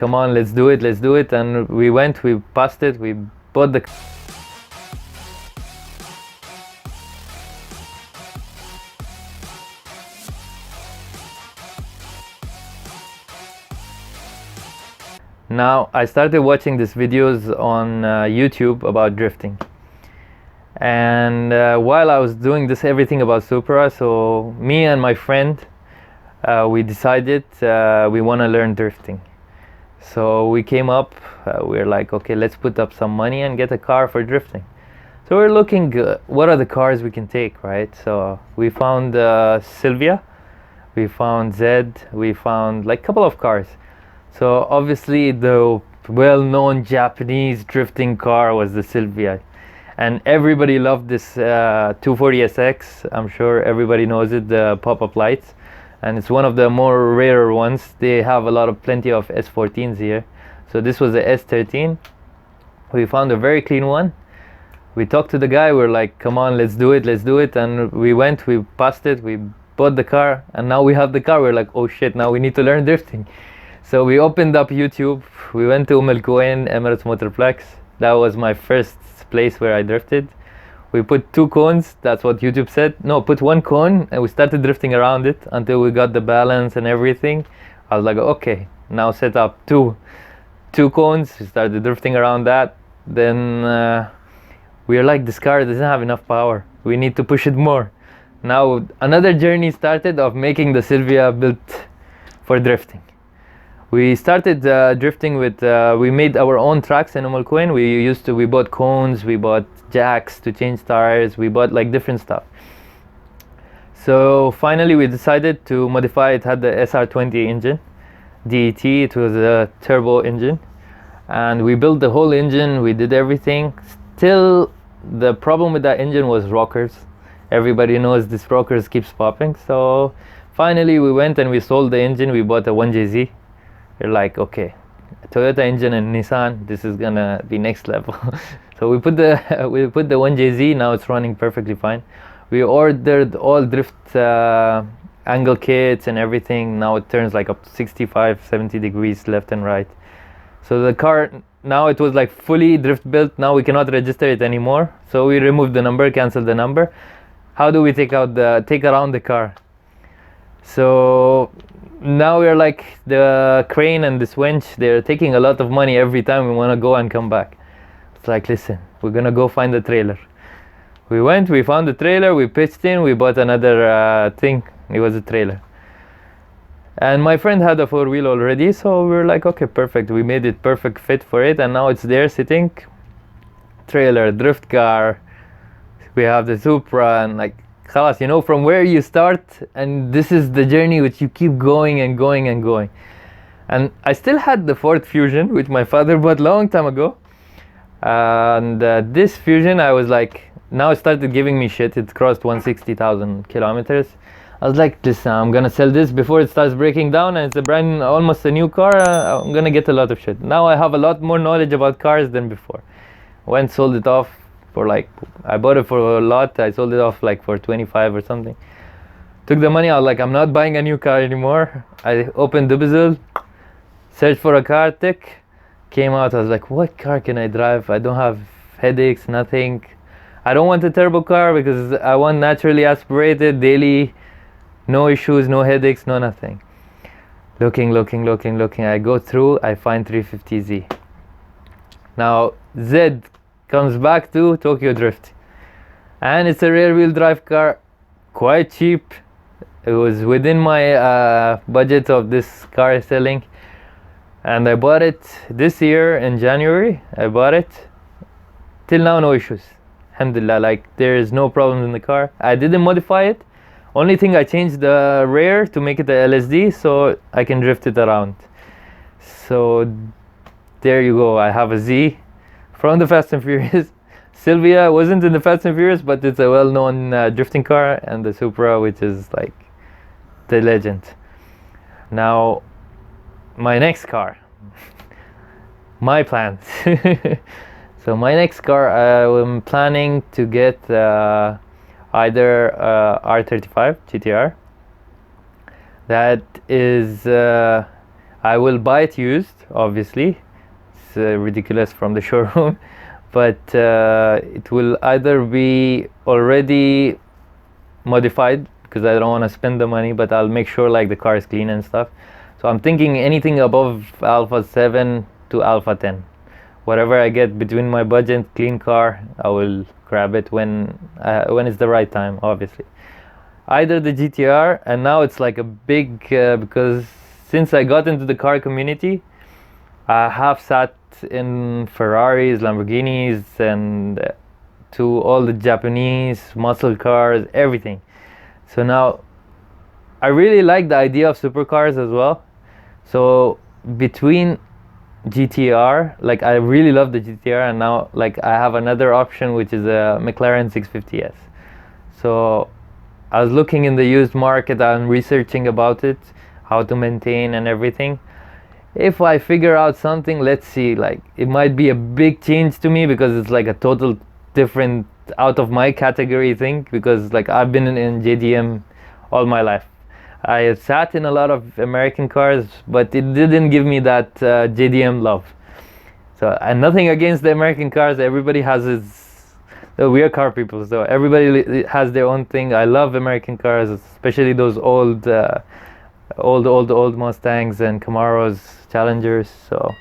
come on, let's do it, and we went, we passed it, we bought the. Now I started watching these videos on YouTube about drifting, and while I was doing this everything about Supra, so me and my friend, we decided we want to learn drifting. So we came up, we're like, okay, let's put up some money and get a car for drifting. So we're looking what are the cars we can take, right? So we found Silvia, we found Z, we found like a couple of cars. So obviously the well-known Japanese drifting car was the Silvia, and everybody loved this 240SX. I'm sure everybody knows it, the pop-up lights, and it's one of the more rarer ones. They have plenty of S14s here. So this was the S13. We found a very clean one. We talked to the guy, we're like, come on, let's do it, and we went, we passed it, we bought the car, and now we have the car. We're like, oh shit, now we need to learn drifting. So we opened up YouTube, we went to Al Kuwain Emirates Motorplex. That was my first place where I drifted. We put 2 cones, that's what YouTube said. No, put 1 cone, and we started drifting around it until we got the balance and everything. I was like, okay, now set up two cones. We started drifting around that. Then we were like, this car doesn't have enough power. We need to push it more. Now another journey started of making the Silvia built for drifting. We started drifting with, we made our own tracks in Al Kuwain. We bought cones, we bought jacks to change tires, we bought like different stuff. So finally we decided to modify it. Had the SR20 engine, DET, it was a turbo engine. And we built the whole engine, we did everything. Still, the problem with that engine was rockers. Everybody knows this rockers keeps popping. So finally we went and we sold the engine, we bought a 1JZ. We're like, okay, Toyota engine and Nissan, this is gonna be next level. So we put the 1JZ, now it's running perfectly fine. We ordered all drift angle kits and everything. Now it turns like up to 65, 70 degrees left and right. So the car, now it was like fully drift built. Now we cannot register it anymore. So we removed the number, canceled the number. How do we take around the car? So now we're like, the crane and this winch, they're taking a lot of money every time we want to go and come back. It's like, listen, we're gonna go find the trailer. We went, we found the trailer, we pitched in, we bought another thing. It was a trailer. And my friend had a 4-wheel already, so we were like, okay, perfect. We made it perfect fit for it, and now it's there sitting. Trailer, drift car, we have the Supra, and like, khalas, you know, from where you start, and this is the journey which you keep going and going and going. And I still had the Ford Fusion, which my father bought long time ago. And this Fusion, I was like, now it started giving me shit. It crossed 160,000 kilometers. I was like, listen, I'm gonna sell this before it starts breaking down, and it's almost a new car. I'm gonna get a lot of shit. Now I have a lot more knowledge about cars than before. Went, sold it off for like, I bought it for a lot. I sold it off like for 25 or something. Took the money. I was like, I'm not buying a new car anymore. I opened Dubizzle, searched for a car, tick, came out. I was like, what car can I drive? I don't have headaches, nothing. I don't want a turbo car because I want naturally aspirated, daily, no issues, no headaches, no nothing. Looking. I go through, I find 350Z. Now, Z comes back to Tokyo Drift. And it's a rear-wheel drive car, quite cheap. It was within my budget of this car selling. And I bought it this year in January. I bought it. Till now, no issues. Alhamdulillah, like there is no problems in the car. I didn't modify it. Only thing, I changed the rear to make it a LSD so I can drift it around. So there you go. I have a Z from the Fast and Furious. Silvia wasn't in the Fast and Furious, but it's a well-known drifting car, and the Supra, which is like the legend. Now, my next car, my plans. So my next car, I'm planning to get either R35 GTR. That is, I will buy it used, obviously. It's ridiculous from the showroom, but it will either be already modified because I don't want to spend the money, but I'll make sure like the car is clean and stuff. So I'm thinking anything above Alpha 7 to Alpha 10. Whatever I get between my budget, clean car, I will grab it when it's the right time, obviously. Either the GTR, and now it's like a big, because since I got into the car community, I have sat in Ferraris, Lamborghinis, and to all the Japanese muscle cars, everything. So now I really like the idea of supercars as well. So between GTR, like I really love the GTR, and now like I have another option, which is a McLaren 650S. So I was looking in the used market and researching about it, how to maintain and everything. If I figure out something, let's see, like it might be a big change to me because it's like a total different, out of my category thing, because like I've been in JDM all my life. I sat in a lot of American cars, but it didn't give me that JDM love. So, and nothing against the American cars, everybody has his, we are car people, so everybody has their own thing. I love American cars, especially those old Mustangs and Camaros, Challengers. So